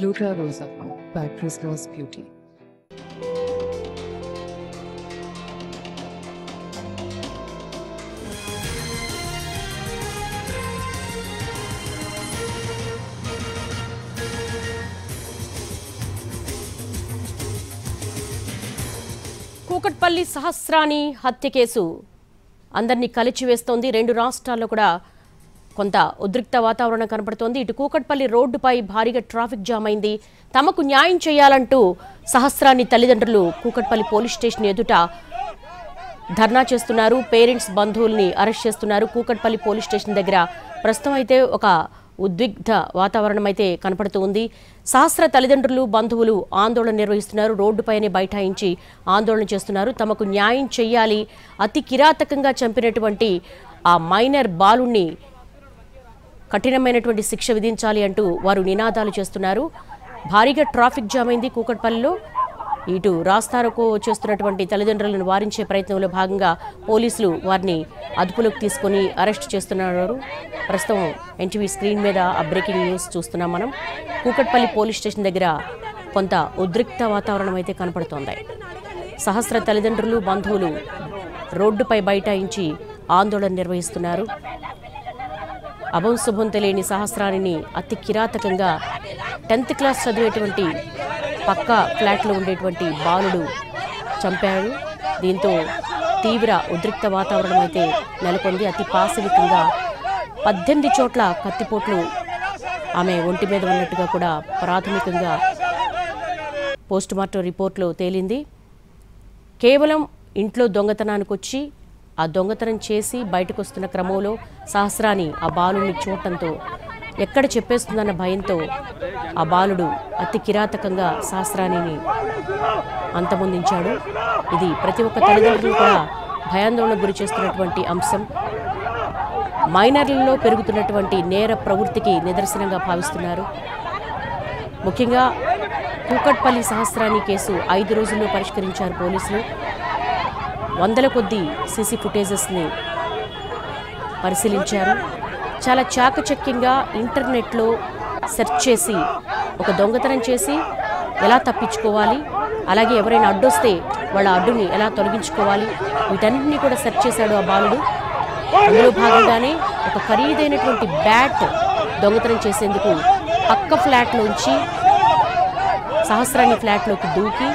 Gluta Rosa by Christmas Beauty. Kukatpally సహస్రాని హత్య case అందర్నీ కలిచివేస్తోంది. రెండు రాష్ట్రాల్లో కూడా కొంత ఉద్రిక్త వాతావరణం కనబడుతోంది. ఇటు కూకట్పల్లి రోడ్డుపై భారీగా ట్రాఫిక్ జామ్ అయింది. తమకు న్యాయం చేయాలంటూ సహస్రాని తల్లిదండ్రులు కూకట్పల్లి పోలీస్ స్టేషన్ ఎదుట ధర్నా చేస్తున్నారు. పేరెంట్స్ బంధువుల్ని అరెస్ట్ చేస్తున్నారు. కూకట్పల్లి పోలీస్ స్టేషన్ దగ్గర ప్రస్తుతం అయితే ఒక ఉద్విగ్న వాతావరణం అయితే కనపడుతూ ఉంది. సహస్ర తల్లిదండ్రులు బంధువులు ఆందోళన నిర్వహిస్తున్నారు. రోడ్డుపైనే బైఠాయించి ఆందోళన చేస్తున్నారు. తమకు న్యాయం చెయ్యాలి, అతి కిరాతకంగా చంపినటువంటి ఆ మైనర్ బాలుణ్ణి కఠినమైనటువంటి శిక్ష విధించాలి అంటూ వారు నినాదాలు చేస్తున్నారు. భారీగా ట్రాఫిక్ జామ్ అయింది కూకట్పల్లిలో. ఇటు రాస్తారోకో చేస్తున్నటువంటి తల్లిదండ్రులను వారించే ప్రయత్నంలో భాగంగా పోలీసులు వారిని అదుపులోకి తీసుకొని అరెస్ట్ చేస్తున్నారు. ప్రస్తుతం ఎన్టీవీ స్క్రీన్ మీద ఆ బ్రేకింగ్ న్యూస్ చూస్తున్నాం మనం. కూకట్పల్లి పోలీస్ స్టేషన్ దగ్గర కొంత ఉద్రిక్త వాతావరణం అయితే కనపడుతోంది. సహస్ర తల్లిదండ్రులు బంధువులు రోడ్డుపై బైఠాయించి ఆందోళన నిర్వహిస్తున్నారు. అభం శుభం తెలియని సహస్రానిని అతి కిరాతకంగా 10th క్లాస్ చదివేటువంటి పక్క ఫ్లాట్లో ఉండేటువంటి బాలుడు చంపాడు. దీంతో తీవ్ర ఉద్రిక్త వాతావరణం అయితే నెలకొంది. అతి పాశవికంగా 18 చోట్ల కత్తిపోట్లు ఆమె ఒంటి మీద ఉన్నట్టుగా కూడా ప్రాథమికంగా పోస్టుమార్టం రిపోర్ట్లో తేలింది. కేవలం ఇంట్లో దొంగతనానికి వచ్చి ఆ దొంగతనం చేసి బయటకు వస్తున్న క్రమంలో సహస్రాని ఆ బాలుడిని చూడటంతో ఎక్కడ చెప్పేస్తుందన్న భయంతో ఆ బాలుడు అతి కిరాతకంగా సహస్రానిని అంతమొందించాడు. ఇది ప్రతి ఒక్క తల్లిదండ్రులు కూడా భయాందోళనకు గురి చేస్తున్నటువంటి అంశం. మైనర్లలో పెరుగుతున్నటువంటి నేర ప్రవృత్తికి నిదర్శనంగా భావిస్తున్నారు. ముఖ్యంగా కూకట్పల్లి సహస్రాని కేసు 5 రోజుల్లో పరిష్కరించారు పోలీసులు. వందల కొద్దీ సీసీ ఫుటేజెస్ని పరిశీలించారు. చాలా చాకచక్యంగా ఇంటర్నెట్లో సెర్చ్ చేసి ఒక దొంగతనం చేసి ఎలా తప్పించుకోవాలి, అలాగే ఎవరైనా అడ్డొస్తే వాళ్ళ అడ్డుని ఎలా తొలగించుకోవాలి, వీటన్నిటినీ కూడా సెర్చ్ చేశాడు ఆ బాలుడు. అందులో భాగంగానే ఒక ఖరీదైనటువంటి బ్యాట్ దొంగతనం చేసేందుకు పక్క ఫ్లాట్లోంచి సహస్రాని ఫ్లాట్లోకి దూకి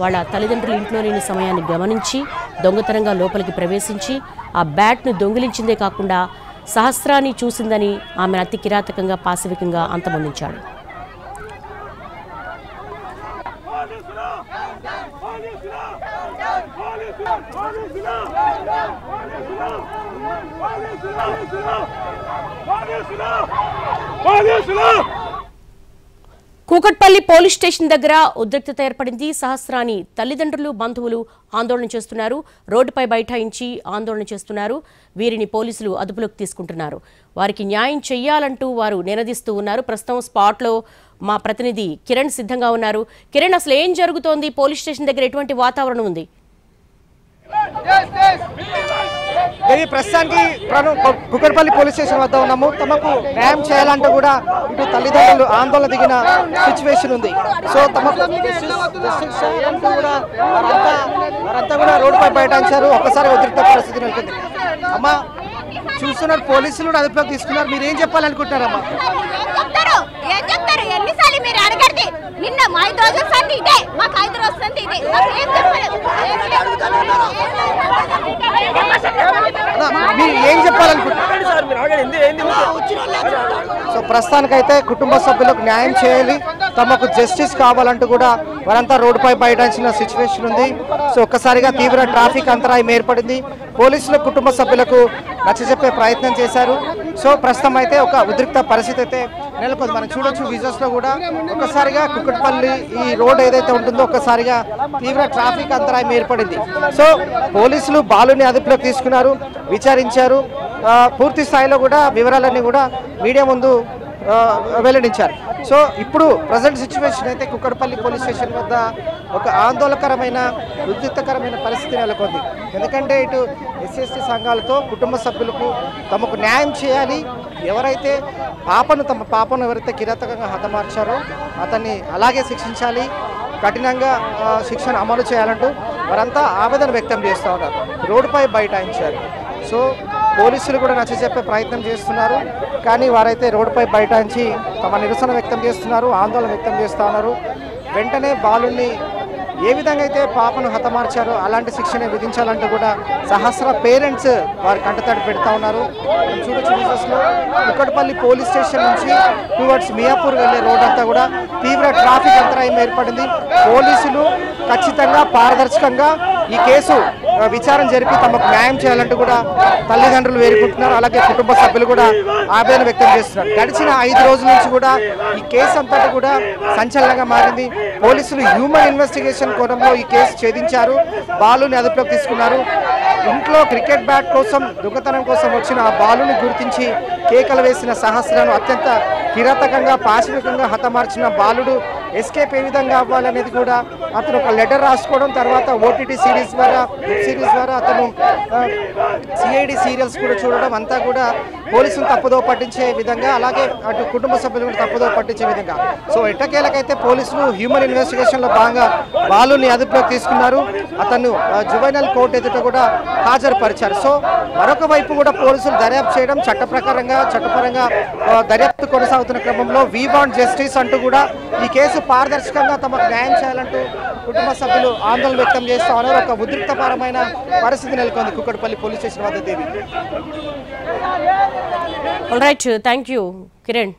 వాళ్ళ తల్లిదండ్రులు ఇంట్లో లేని సమయాన్ని గమనించి దొంగతనంగా లోపలికి ప్రవేశించి ఆ బ్యాట్ను దొంగిలించిందే కాకుండా సహస్రాన్ని చూసిందని ఆమెను అతి కిరాతకంగా పాశవికంగా అంతమొందించాడు. కూకట్పల్లి పోలీస్ స్టేషన్ దగ్గర ఉద్రిక్తత ఏర్పడింది. సహస్రాని తల్లిదండ్రులు బంధువులు ఆందోళన చేస్తున్నారు. రోడ్డుపై బైఠాయించి ఆందోళన చేస్తున్నారు. వీరిని పోలీసులు అదుపులోకి తీసుకుంటున్నారు. వారికి న్యాయం చెయ్యాలంటూ వారు నినదిస్తూ ఉన్నారు. ప్రస్తుతం స్పాట్లో మా ప్రతినిధి కిరణ్ సిద్ధంగా ఉన్నారు. కిరణ్, అసలు ఏం జరుగుతోంది? పోలీస్ స్టేషన్ దగ్గర ఎటువంటి వాతావరణం ఉంది? ప్రస్తుతానికి కూకట్పల్లి పోలీస్ స్టేషన్ వద్ద ఉన్నాము. తమకు న్యాయం చేయాలంటూ కూడా ఇటు తల్లిదండ్రులు ఆందోళన దిగిన సిచ్యువేషన్ ఉంది. సో తమకు వారంతా కూడా రోడ్డుపై బైఠాయించారు. ఒక్కసారి ఉద్రిక్త పరిస్థితి నెలకొంది. అమ్మా, చూస్తున్నారు పోలీసులు కూడా అదుపులోకి తీసుకున్నారు. మీరు ఏం చెప్పాలనుకుంటున్నారమ్మా? నిన్న మా 5 రోజుల సంది ఇదే, మాకు 5 రోజుల సంది ఇదే. ఏం చెప్పాలనుకుంటున్నారు? సో ప్రస్తుతానికైతే కుటుంబ సభ్యులకు న్యాయం చేయాలి, తమకు జస్టిస్ కావాలంటూ కూడా వారంతా రోడ్డుపై బయటాల్సిన సిచ్యువేషన్ ఉంది. సో ఒక్కసారిగా తీవ్ర ట్రాఫిక్ అంతరాయం ఏర్పడింది. పోలీసులు కుటుంబ సభ్యులకు నచ్చజెప్పే ప్రయత్నం చేశారు. సో ప్రస్తుతం అయితే ఒక ఉద్రిక్త పరిస్థితి అయితే నెలకొంది. మనం చూడొచ్చు విజువల్స్లో కూడా ఒక్కసారిగా కూకట్పల్లి ఈ రోడ్ ఏదైతే ఉంటుందో ఒక్కసారిగా తీవ్ర ట్రాఫిక్ అంతరాయం ఏర్పడింది. సో పోలీసులు బాలుని అదుపులోకి తీసుకున్నారు, విచారించారు. పూర్తి స్థాయిలో కూడా వివరాలన్నీ కూడా మీడియా ముందు వెల్లడించారు. సో ఇప్పుడు ప్రజెంట్ సిచ్యువేషన్ అయితే కూకట్పల్లి పోలీస్ స్టేషన్ వద్ద ఒక ఆందోళనకరమైన ఉద్రిక్తకరమైన పరిస్థితి నెలకొంది. ఎందుకంటే ఇటు ఎస్సీ సంఘాలతో కుటుంబ సభ్యులకు తమకు న్యాయం చేయాలి, ఎవరైతే తమ పాపను ఎవరైతే కిరాతకంగా హతమార్చారో అతన్ని అలాగే శిక్షించాలి, కఠినంగా శిక్షను అమలు చేయాలంటూ వారంతా ఆవేదన వ్యక్తం చేస్తూ ఉన్నారు, రోడ్డుపై బైఠాయించారు. సో పోలీసులు కూడా నచ్చజెప్పే ప్రయత్నం చేస్తున్నారు, కానీ వారైతే రోడ్డుపై బైఠాయించి తమ నిరసన వ్యక్తం చేస్తున్నారు, ఆందోళన వ్యక్తం చేస్తూ ఉన్నారు. వెంటనే బాలుని ఏ విధంగా అయితే పాపను హతమార్చారో అలాంటి శిక్షణ విధించాలంటూ కూడా సహస్ర పేరెంట్స్ వారి కంటతడి పెడతా ఉన్నారు. చూడొచ్చు విజువల్స్లో కుక్కట్పల్లి పోలీస్ స్టేషన్ నుంచి టువర్డ్స్ మియాపూర్ వెళ్ళే రోడ్ అంతా కూడా తీవ్ర ట్రాఫిక్ అంతరాయం ఏర్పడింది. పోలీసులు ఖచ్చితంగా పారదర్శకంగా ఈ కేసు విచారణ జరిపి తమకు న్యాయం చేయాలంటూ కూడా తల్లిదండ్రులు వేడుకుంటున్నారు. అలాగే కుటుంబ సభ్యులు కూడా ఆవేదన వ్యక్తం చేస్తున్నారు. గడిచిన 5 రోజుల నుంచి కూడా ఈ కేసు అంతా కూడా సంచలనంగా మారింది. పోలీసులు హ్యూమన్ ఇన్వెస్టిగేషన్ కోణంలో ఈ కేసు ఛేదించారు, బాలుని అదుపులోకి తీసుకున్నారు. ఇంట్లో క్రికెట్ బ్యాట్ కోసం దొంగతనం కోసం వచ్చిన ఆ బాలుని గుర్తించి కేకలు వేసిన సహస్రను అత్యంత కిరాతకంగా పాశవికంగా హతమార్చిన బాలుడు ఎస్కేప్ ఏ విధంగా అవ్వాలనేది కూడా అతను ఒక లెటర్ రాసుకోవడం, తర్వాత ఓటీటీ సిరీస్ ద్వారా అతను సిఐడి సీరియల్స్ కూడా చూడడం అంతా కూడా పోలీసులు తప్పుదో పట్టించే విధంగా, అలాగే అటు కుటుంబ సభ్యులు కూడా తప్పుదో పట్టించే విధంగా. సో ఎట్టకేలకైతే పోలీసులు హ్యూమన్ ఇన్వెస్టిగేషన్లో భాగంగా బాలుని అదుపులోకి తీసుకున్నారు. అతను జువైనల్ కోర్టు ఎదుట కూడా హాజరుపరిచారు. సో మరొక వైపు కూడా పోలీసులు దర్యాప్తు చేయడం చట్టపరంగా దర్యాప్తు కొనసాగుతున్న క్రమంలో వీ వాంట్ జస్టిస్ అంటూ కూడా ఈ కేసు పారదర్శకంగా తమకు న్యాయం చేయాలంటూ కుటుంబ సభ్యులు ఆందోళన వ్యక్తం చేస్తూ ఉన్నారు. ఒక ఉద్రిక్తపరమైన పరిస్థితి నెలకొంది కుక్కట్పల్లి పోలీస్ స్టేషన్ వద్ద. Devi, all right, thank you Kiran.